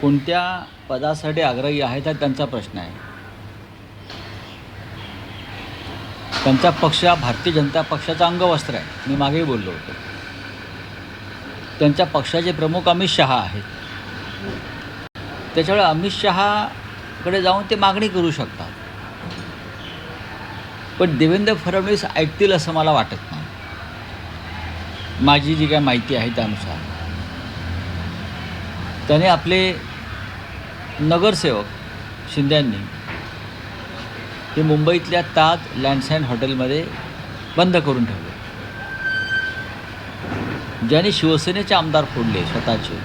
कोणत्या पदासाठी आग्रही आहेत हा त्यांचा प्रश्न आहे. त्यांचा पक्ष हा भारतीय जनता पक्षाचा अंगवस्त्र आहे. मी मागेही बोललो होतो. त्यांच्या पक्षाचे प्रमुख अमित शहा आहेत. त्याच्यामुळे अमित शहाकडे जाऊन ते मागणी करू शकतात. पण देवेंद्र फडणवीस ऐकतील असं मला वाटत नाही. माझी जी काय माहिती आहे त्यानुसार त्याने आपले नगरसेवक शिंद्यांनी ते मुंबईतल्या ताज लँडसाईन हॉटेलमध्ये बंद करून ठेवले. ज्यांनी शिवसेनेचे आमदार फोडले स्वतःचे,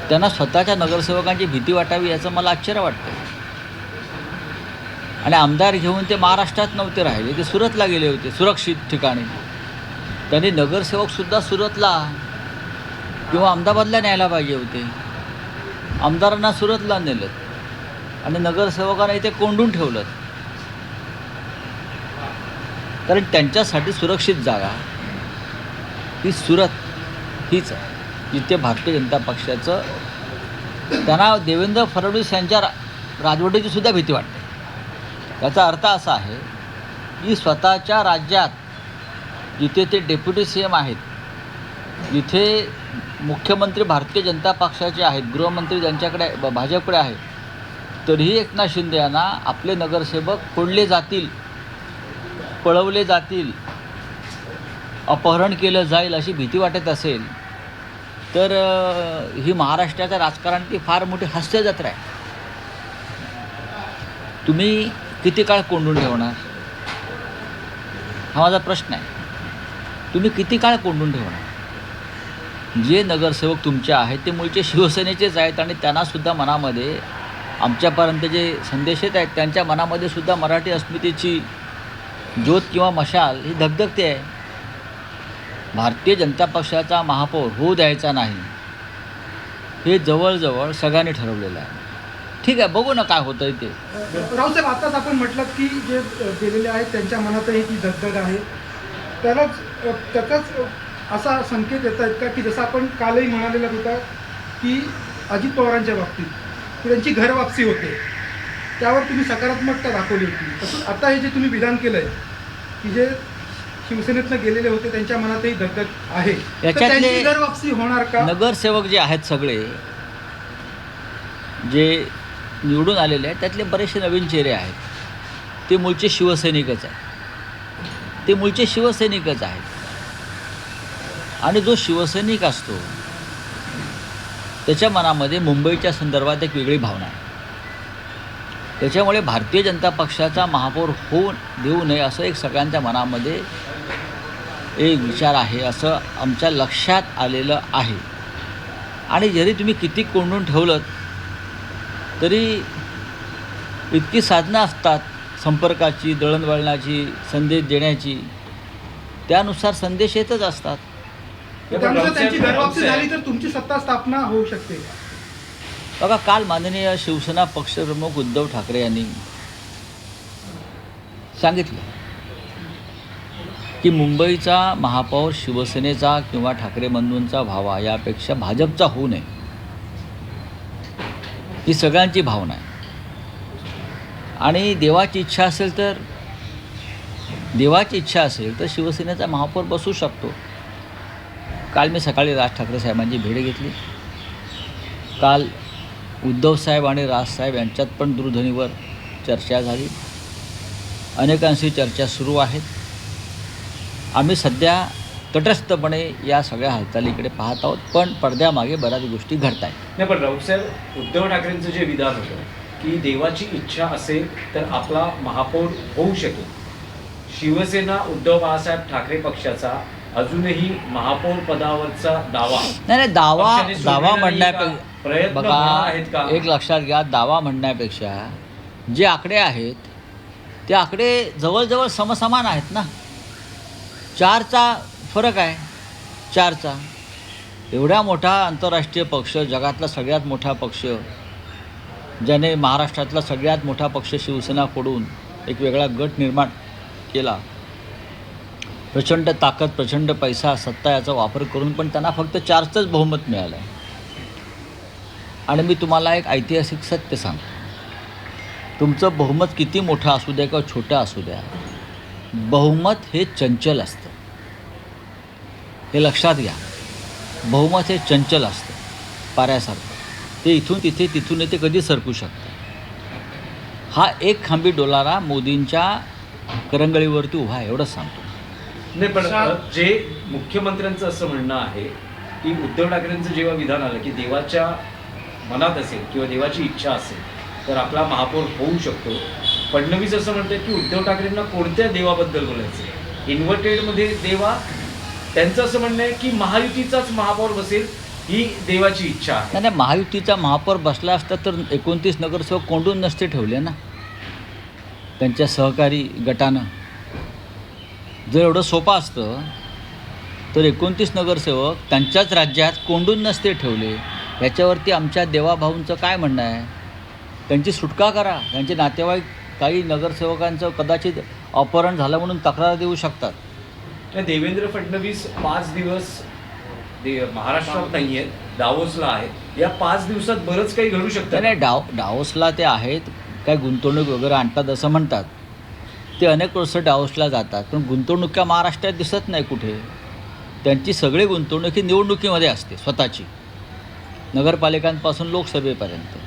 त्यांना स्वतःच्या नगरसेवकांची भीती वाटावी याचं मला आश्चर्य वाटतं. आणि आमदार घेऊन ते महाराष्ट्रात नव्हते राहिले, ते सुरतला गेले होते, सुरक्षित ठिकाणी. त्यांनी नगरसेवकसुद्धा सुरतला किंवा अहमदाबादला न्यायला पाहिजे होते. आमदारांना सुरतला नेलं आणि नगरसेवकांना इथे कोंडून ठेवलं. कारण त्यांच्यासाठी सुरक्षित जागा ही सुरत हीच आहे, जिथे भारतीय जनता पक्षाचं त्यांना देवेंद्र फडणवीस यांच्या राजवटीची सुद्धा भीती वाटते. याचा अर्थ असा आहे की स्वतःच्या राज्यात जिथे ते डेप्युटी CM आहेत, जिथे मुख्यमंत्री भारतीय जनता पक्षाचे आहेत, गृहमंत्री त्यांच्याकडे भाजपकडे आहेत, तरीही एकनाथ शिंदे यांना आपले नगरसेवक फोडले जातील, पळवले जातील, अपहरण केलं जाईल अशी भीती वाटत असेल तर ही महाराष्ट्राच्या राजकारणाची फार मोठी हास्य जत्रा आहे. तुम्ही किती काळ कोंडून ठेवणार हा माझा प्रश्न आहे. तुम्ही किती काळ कोंडून ठेवणार? जे नगरसेवक तुमचे आहेत ते मूळचे शिवसेनेचेच आहेत आणि त्यांनासुद्धा मनामध्ये आमच्यापर्यंत जे संदेश येत आहेत त्यांच्या मनामध्ये सुद्धा मराठी अस्मितेची ज्योत किंवा मशाल ही धगधगते आहे. भारतीय जनता पक्षाचा महापौर होऊ द्यायचा नाही हे जवळजवळ सगळ्यांनी ठरवलेलं आहे. ठीक आहे, बघू ना काय होतं ते. रावसाहेब, आताच आपण म्हटलं की जे गेलेले आहेत त्यांच्या मनातही ती धगधग आहे. त्याचाच असा संकेत येत आहेत का की जसं आपण कालही म्हणालेला होता की अजित पवारांच्या बाबतीत की त्यांची घरवापसी होते, त्यावर तुम्ही सकारात्मकता दाखवली होती. तसंच आता हे जे तुम्ही विधान केलं आहे की जे शिवसेनेतनं गेलेले होते त्यांच्या मनातही धगधग आहे, याच्यातले घरवापसी होणार का? नगरसेवक जे आहेत सगळे जे निवडून आलेले आहेत त्यातले बरेचसे नवीन चेहरे आहेत. ते मूळचे शिवसैनिकच आहेत. आणि जो शिवसैनिक असतो त्याच्या मनामध्ये मुंबईच्या संदर्भात एक वेगळी भावना आहे. त्याच्यामुळे भारतीय जनता पक्षाचा महापौर होऊ देऊ नये असं एक सगळ्यांच्या मनामध्ये एक विचार आहे, असं आमच्या लक्षात आलेलं आहे. आणि जरी तुम्ही किती कोंडून ठेवलं तरी इतकी साधनं असतात संपर्काची, दळणवळणाची, संदेश देण्याची, त्यानुसार संदेश येतच असतात. त्यानुसार त्यांची घरवापसी झाली तर तुमची सत्ता स्थापना होऊ शकते. बघा, काल माननीय शिवसेना पक्षप्रमुख उद्धव ठाकरे यांनी सांगितलं की मुंबईचा महापौर शिवसेनेचा किंवा ठाकरे बंधूंचा व्हावा यापेक्षा भाजपचा होऊ नये, ही सगळ्यांची भावना आहे. आणि देवाची इच्छा असेल तर शिवसेनेचा महापौर बसू शकतो. काल मी सकाळी राज ठाकरे साहेबांची भेट घेतली. काल उद्धवसाहेब आणि राजसाहेब यांच्यात पण दूरध्वनीवर चर्चा झाली. अनेकांशी चर्चा सुरू आहेत. आम्ही सध्या तटस्थपणे या सगळ्या हालचालीकडे पाहत आहोत, पण पडद्यामागे बऱ्याच गोष्टी घडत आहेत. नाही, पण राऊतसाहेब, उद्धव ठाकरेंचं जे विधान होतं की देवाची इच्छा असेल तर आपला महापौर होऊ शकेल, शिवसेना उद्धव बाळासाहेब ठाकरे पक्षाचा अजूनही महापौर पदावरचा दावा नाही दावा म्हणण्यापेक्षा प्रयत्न बघा, आहेत का? एक लक्षात घ्या, दावा म्हणण्यापेक्षा जे आकडे आहेत ते आकडे जवळजवळ समसमान आहेत ना. 4चा फरक आहे. 4चा एवढा मोठा आंतरराष्ट्रीय पक्ष, जगातला सगळ्यात मोठा पक्ष, ज्याने महाराष्ट्रातला सगळ्यात मोठा पक्ष शिवसेना फोडून एक वेगळा गट निर्माण केला, प्रचंड ताकद, प्रचंड पैसा, सत्ता याचा वापर करून पण त्यांना फक्त 4चंच बहुमत मिळालं आहे. आणि मी तुम्हाला एक ऐतिहासिक सत्य सांगतो. तुमचं बहुमत किती मोठं असू द्या किंवा छोटं असू द्या, बहुमत हे चंचल असतं. हे लक्षात घ्या. बहुमत हे चंचल असतं, पाऱ्यासारखं. ते इथून तिथे तिथून इथे कधी सरकू शकतं. हा एक खांबी डोलारा मोदींच्या करंगळीवरती उभा आहे, एवढंच सांगतो. नाही, पण जे मुख्यमंत्र्यांचं असं म्हणणं आहे की उद्धव ठाकरेंचं जेव्हा विधान आलं की देवाच्या मनात असेल किंवा देवाची इच्छा असेल तर आपला महापौर होऊ शकतो. फडणवीस असं म्हणतात की उद्धव ठाकरेंना कोणत्या देवाबद्दल बोलायचं, इन्व्हर्टेडमध्ये देवा. त्यांचं असं म्हणणं आहे की महायुतीचाच महापौर बसेल ही देवाची इच्छा आहे. नाही, महायुतीचा महापौर बसला असता तर 29 नगरसेवक कोंडून नसते ठेवले ना त्यांच्या सहकारी गटानं. जर एवढं सोपं असतं तर 29 नगरसेवक त्यांच्याच राज्यात कोंडून नसते ठेवले. याच्यावरती आमच्या देवाभाऊंचं काय म्हणणं आहे? त्यांची सुटका करा. त्यांचे नातेवाईक काही नगरसेवकांचं कदाचित अपहरण झालं म्हणून तक्रार देऊ शकतात. देवेंद्र फडणवीस 5 दिवस महाराष्ट्रात नाही आहेत, दावोसला आहेत. या 5 दिवसात बरंच काही घडू शकतं. नाही, डावोसला ते आहेत, काय गुंतवणूक वगैरे आणतात असं म्हणतात. ते अनेक वर्ष डावोसला जातात, पण गुंतवणूक महाराष्ट्रात दिसत नाही कुठे. त्यांची सगळी गुंतवणूक ही निवडणुकीमध्ये असते, स्वतःची, नगरपालिकांपासून लोकसभेपर्यंत.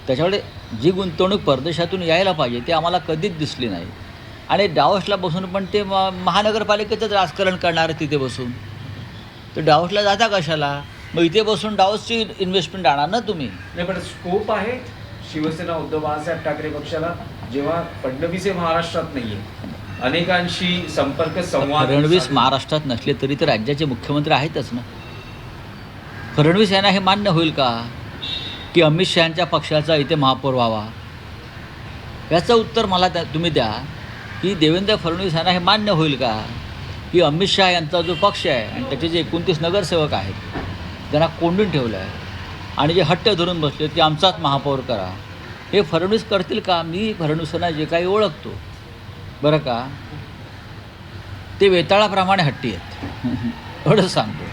त्याच्यामुळे जी गुंतवणूक परदेशातून यायला पाहिजे ती आम्हाला कधीच दिसली नाही. आणि डावोसला बसून पण ते महानगरपालिकेचंच राजकारण करणार तिथे बसून. तर डावोसला जाता कशाला? मग इथे बसून डावोसची इन्व्हेस्टमेंट आणा ना तुम्ही. नाही, पण स्कोप आहे शिवसेना उद्धव बाळासाहेब ठाकरे पक्षाला, जेव्हा फडणवीस हे महाराष्ट्रात नाहीये, अनेकांशी संपर्क संवाद. फडणवीस महाराष्ट्रात नसले तरी तर राज्याचे मुख्यमंत्री आहेतच ना. फडणवीस यांना हे मान्य होईल का की अमित शहांच्या पक्षाचा इथे महापौर व्हावा? याचं उत्तर मला तुम्ही द्या की देवेंद्र फडणवीस यांना हे मान्य होईल का की अमित शहा यांचा जो पक्ष आहे आणि त्याचे जे 29 नगरसेवक आहेत त्यांना कोंडून ठेवलं आहे आणि जे हट्ट धरून बसले की आमचाच महापौर करा, हे फडणवीस करतील का? मी फडणवीसांना जे काही ओळखतो बरं का, ते वेताळाप्रमाणे हट्टी आहेत, एवढंच सांगतो.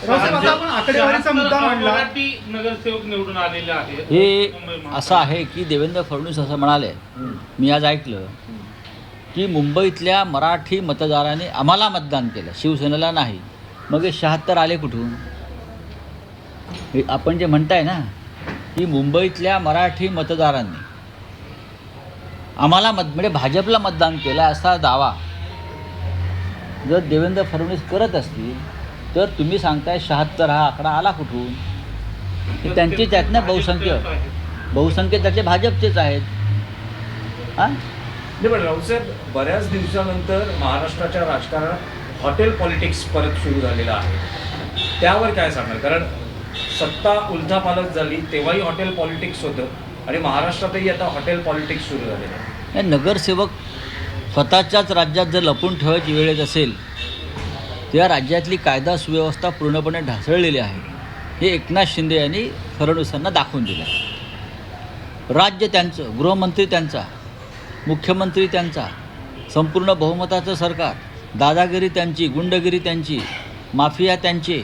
रावसाहेब, आता आपण आकडेवारीचा मुद्दा मांडला. नगरसेवक निवडून आलेले आहेत. हे असं आहे की देवेंद्र फडणवीस असं म्हणाले, मी आज ऐकलं की मुंबईतल्या मराठी मतदारांनी आम्हाला मतदान केलं, शिवसेनेला नाही. मग हे 76 आले कुठून? हे आपण जे म्हणताय ना की मुंबईतल्या मराठी मतदारांनी आम्हाला म्हणजे भाजपला मतदान केलं असा दावा जर देवेंद्र फडणवीस करत असतील तर तुम्ही सांगताय 76 हा आकडा आला कुठून? हे त्यांचेच आहेत ना बहुसंख्य त्याचे भाजपचेच आहेत. हां, नाही, पण रावसाहेब, बऱ्याच दिवसानंतर महाराष्ट्राच्या राजकारणात हॉटेल पॉलिटिक्स परत सुरू झालेलं आहे. त्यावर काय सांगणार? कारण सत्ता उलथापालथ झाली तेव्हाही हॉटेल पॉलिटिक्स होतं आणि महाराष्ट्रातही आता हॉटेल पॉलिटिक्स सुरू झालेलं आहे. हे नगरसेवक स्वतःच्याच राज्यात जर लपून ठेवायची वेळ येत असेल त्या राज्यातली कायदा सुव्यवस्था पूर्णपणे ढासळलेली आहे, हे एकनाथ शिंदे यांनी फडणवीसांना दाखवून दिलं. राज्य त्यांचं, गृहमंत्री त्यांचा, मुख्यमंत्री त्यांचा, संपूर्ण बहुमताचं सरकार, दादागिरी त्यांची, गुंडगिरी त्यांची, माफिया त्यांचे.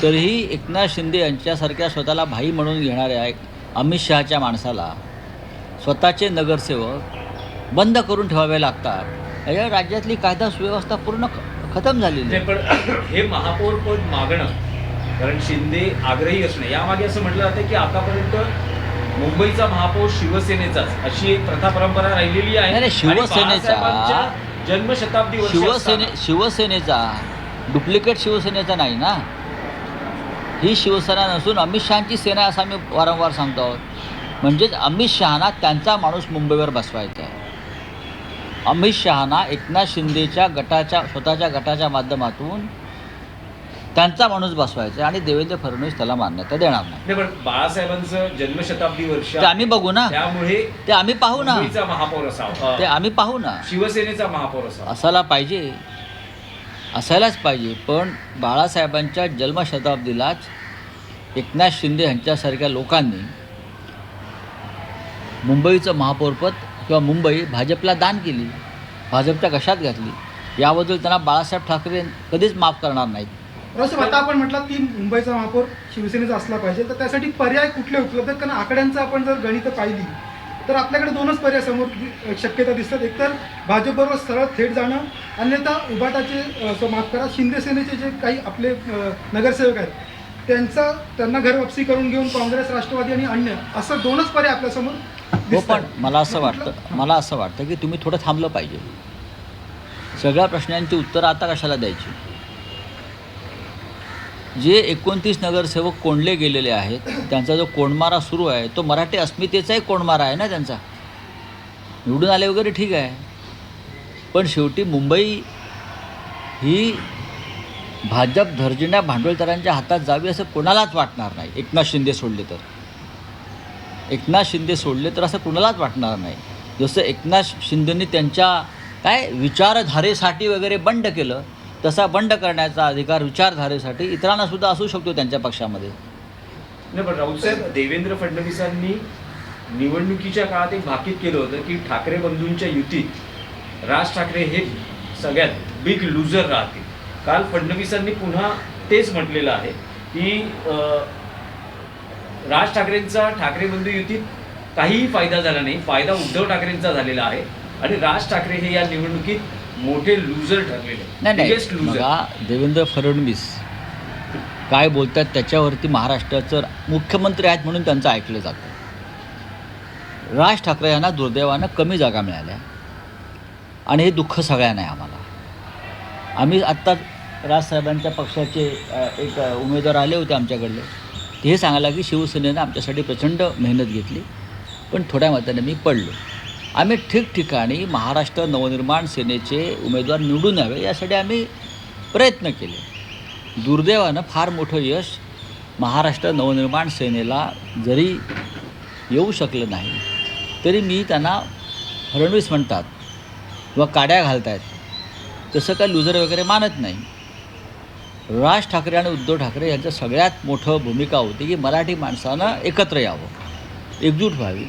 तरीही एकनाथ शिंदे यांच्यासारख्या स्वतःला भाई म्हणून घेणाऱ्या अमित शहाच्या माणसाला स्वतःचे नगरसेवक बंद करून ठेवावे लागतात. या राज्यातली कायदा सुव्यवस्था पूर्ण खतम झालेली आहे. पण हे महापौर पद मागणं, कारण शिंदे आग्रही असणे, यामागे असं म्हटलं जातं की आतापर्यंत मुंबईचा महापौर शिवसेनेचाच, अशी एक प्रथा परंपरा राहिलेली आहे. नाही, शिवसेनेचा जन्मशताब्दी शिवसेनेचा डुप्लिकेट शिवसेनेचा नाही ना. ही शिवसेना नसून अमित शहांची सेना असं आम्ही वारंवार सांगतो आहोत. म्हणजेच अमित शहाना त्यांचा माणूस मुंबईवर बसवायचा आहे. अमित शहाना एकनाथ शिंदेच्या गटाच्या, स्वतःच्या गटाच्या माध्यमातून त्यांचा माणूस बसवायचा आहे आणि देवेंद्र फडणवीस त्याला मान्यता देणार नाही. पण बाळासाहेबांचं जन्मशताब्दी वर्ष ते आम्ही बघू ना, त्यामुळे ते आम्ही पाहू ना, मुंबईचा महापौर असावा, ते आम्ही पाहू ना, शिवसेनेचा महापौर असावा, असायला पाहिजे, असायलाच पाहिजे. पण बाळासाहेबांच्या जन्मशताब्दीलाच एकनाथ शिंदे यांच्यासारख्या लोकांनी मुंबईचं महापौरपद किंवा मुंबई भाजपला दान केली, भाजपच्या कशात घातली. याबद्दल त्यांना बाळासाहेब ठाकरे कधीच माफ करणार नाहीत. रावसाहेब, आता आपण म्हटलं की मुंबईचा महापौर शिवसेनेचा असला पाहिजे, तर त्यासाठी पर्याय कुठले उपलब्ध आहेत? कारण आकड्यांचं आपण जर गणितं पाहिली तर आपल्याकडे दोनच पर्याय समोर शक्यता दिसतात. एक तर भाजपबरोबर सरळ थेट जाणं, अन्यथा उभाटाचे माफ करा शिंदे सेनेचे जे काही आपले नगरसेवक आहेत त्यांना घर वापसी करून घेऊन काँग्रेस, राष्ट्रवादी आणि अन्य असं दोनच पर्याय आपल्यासमोर हो, दिसतात. पण मला असं वाटतं की तुम्ही थोडं थांबलं पाहिजे. सगळ्या प्रश्नांची उत्तरं आता कशाला द्यायची? जे 29 नगरसेवक कोंडले गेलेले आहेत त्यांचा जो कोंडमारा सुरू आहे तो मराठी अस्मितेचाही कोंडमारा आहे ना त्यांचा. निवडून आले वगैरे ठीक आहे, पण शेवटी मुंबई ही भाजप धर्जिण्या भांडवलदारांच्या हातात जावी असं कोणालाच वाटणार नाही. एकनाथ शिंदे सोडले तर असं कोणालाच वाटणार नाही. जसं एकनाथ शिंदेंनी त्यांच्या विचारधारेसाठी वगैरे बंड केलं, तसा बंड करण्याचा अधिकार विचारधारेसाठी इतरांना सुद्धा असू शकतो त्यांच्या पक्षामध्ये. नाही, पण राऊतसाहेब, देवेंद्र फडणवीसांनी निवडणुकीच्या काळात एक भाकीत केलं होतं की ठाकरे बंधूंच्या युतीत राज ठाकरे हे सगळ्यात बिग लुझर राहतील. काल फडणवीसांनी पुन्हा तेच म्हटलेलं आहे की राज ठाकरेंचा ठाकरे बंधू युतीत काहीही फायदा झाला नाही, फायदा उद्धव ठाकरेंचा झालेला आहे आणि राज ठाकरे हे या निवडणुकीत मोठे लुझर ठरलेले, बिगेस्ट नाही, लुझर. बघा, देवेंद्र फडणवीस काय बोलतात त्याच्यावरती महाराष्ट्राचं मुख्यमंत्री आहेत म्हणून त्यांचं ऐकलं जातं. राज ठाकरे यांना दुर्दैवानं कमी जागा मिळाल्या आणि हे दुःख सगळ्यांना आहे आम्हाला. आम्ही आत्ता राजसाहेबांच्या पक्षाचे एक उमेदवार आले होते आमच्याकडले, ते हे सांगायला की शिवसेनेनं आमच्यासाठी प्रचंड मेहनत घेतली पण थोड्या मताने मी पडलो. आम्ही ठिकठिकाणी महाराष्ट्र नवनिर्माण सेनेचे उमेदवार निवडून यावे यासाठी आम्ही प्रयत्न केले. दुर्दैवानं फार मोठं यश महाराष्ट्र नवनिर्माण सेनेला जरी येऊ शकलं नाही तरी मी त्यांना फडणवीस म्हणतात किंवा काड्या घालतायत तसं काय लुजर वगैरे मानत नाही. राज ठाकरे आणि उद्धव ठाकरे यांचं सगळ्यात मोठं भूमिका होती की मराठी माणसानं एकत्र यावं, एकजूट व्हावी.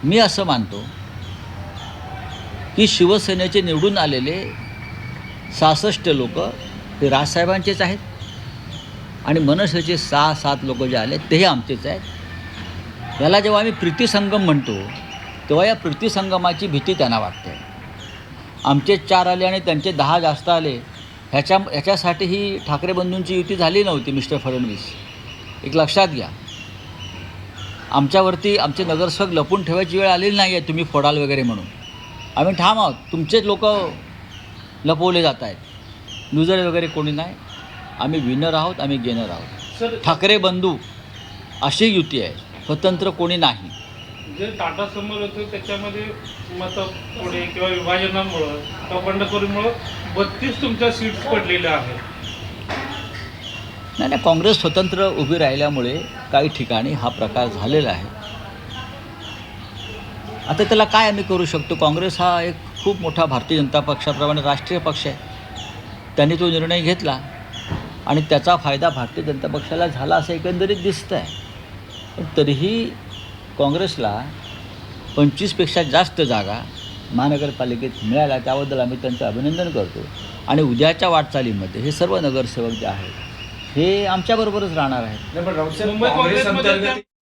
मी असं मानतो की शिवसेनेचे निवडून आलेले 66 लोक ते राजसाहेबांचेच आहेत आणि मनसेचे 6-7 लोक जे आले तेही आमचेच आहेत. याला जेव्हा आम्ही प्रीतिसंगम म्हणतो तेव्हा या प्रीतिसंगमाची भीती त्यांना वाटते. आमचे 4 आले आणि त्यांचे 10 जास्त आले ह्याच्यासाठी ही ठाकरे बंधूंची युती झाली नव्हती. मिस्टर फडणवीस, एक लक्षात घ्या, आमच्यावरती आमचे नगरसेवक लपून ठेवायची वेळ आलेली नाही आहे तुम्ही फोडाल वगैरे म्हणून. आम्ही ठाम आहोत, तुमचेच लोक लपवले जात आहेत, लुजर वगैरे कोणी नाही. आम्ही विनर आहोत, आम्ही गेनर आहोत. सर, ठाकरे बंधू अशी युती आहे, स्वतंत्र कोणी नाही. जे टाटा समोर होतं त्याच्यामध्ये मतं पुढे किंवा विभाजनामुळं किंवा बंडखोरीमुळं 32 तुमच्या सीट्स पडलेल्या आहेत. नाही, काँग्रेस स्वतंत्र उभी राहिल्यामुळे काही ठिकाणी हा प्रकार झालेला आहे. आता त्याला काय आम्ही करू शकतो? काँग्रेस हा एक खूप मोठा भारतीय जनता पक्षाप्रमाणे राष्ट्रीय पक्ष आहे. त्यांनी तो निर्णय घेतला आणि त्याचा फायदा भारतीय जनता पक्षाला झाला असं एकंदरीत दिसतं आहे. पण तरीही काँग्रेसला 25पेक्षा जास्त जागा महानगरपालिकेत मिळाल्या, त्याबद्दल आम्ही त्यांचं अभिनंदन करतो. आणि उद्याच्या वाटचालीमध्ये हे सर्व नगरसेवक जे आहेत हे आमच्याबरोबरच राहणार आहेत. नाही, पण राऊतसाहेब, मुंबई काँग्रेस काँग्रेसमध्ये अंतर्गत